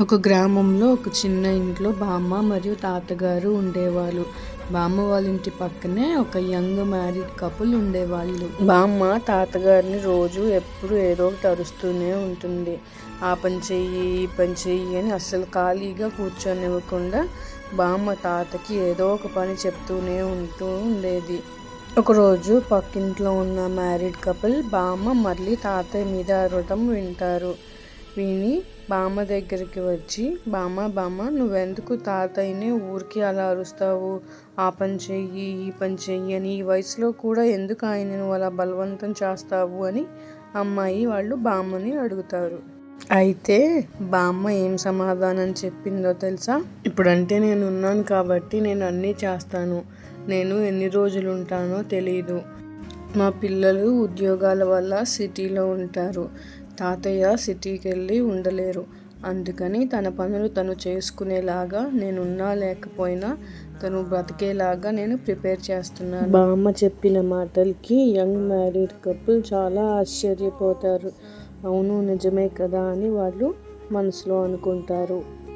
ఒక గ్రామంలో ఒక చిన్న ఇంట్లో బామ్మ మరియు తాతగారు ఉండేవాళ్ళు. బామ్మ వాళ్ళ ఇంటి పక్కనే ఒక యంగ్ మ్యారీడ్ కపుల్ ఉండేవాళ్ళు. బామ్మ తాతగారిని రోజు ఎప్పుడు ఏదో ఒకటి అరుస్తూనే ఉంటుంది. ఆ పని చెయ్యి, ఈ పని చెయ్యి అని అస్సలు ఖాళీగా కూర్చొనివ్వకుండా బామ్మ తాతకి ఏదో ఒక పని చెప్తూనే ఉండేది. ఒకరోజు పక్కింట్లో ఉన్న మ్యారీడ్ కపుల్ బామ్మ మళ్ళీ తాతయ్య మీద అరవటం విని బామ్మ దగ్గరికి వచ్చి, బామ్మ నువ్వెందుకు తాతయ్యని ఊరికి అలా అరుస్తావు? ఆ పని చెయ్యి, ఈ పని చెయ్యి అని ఈ వయసులో కూడా ఎందుకు ఆయన నువ్వు అలా బలవంతం చేస్తావు అని అమ్మాయి వాళ్ళు బామ్మని అడుగుతారు. అయితే బామ్మ ఏం సమాధానం చెప్పిందో తెలుసా? ఇప్పుడంటే నేను ఉన్నాను కాబట్టి నేను అన్నీ చేస్తాను. నేను ఎన్ని రోజులు ఉంటానో తెలీదు. మా పిల్లలు ఉద్యోగాల వల్ల సిటీలో ఉంటారు. తాతయ్య సిటీకి వెళ్ళి ఉండలేరు. అందుకని తన పనులు తను చేసుకునేలాగా, నేనున్నా లేకపోయినా తను బ్రతికేలాగా నేను ప్రిపేర్ చేస్తున్నాను. బామ్మ చెప్పిన మాటలకి యంగ్ మ్యారీడ్ కపుల్ చాలా ఆశ్చర్యపోతారు. అవును, నిజమే కదా అని వాళ్ళు మనసులో అనుకుంటారు.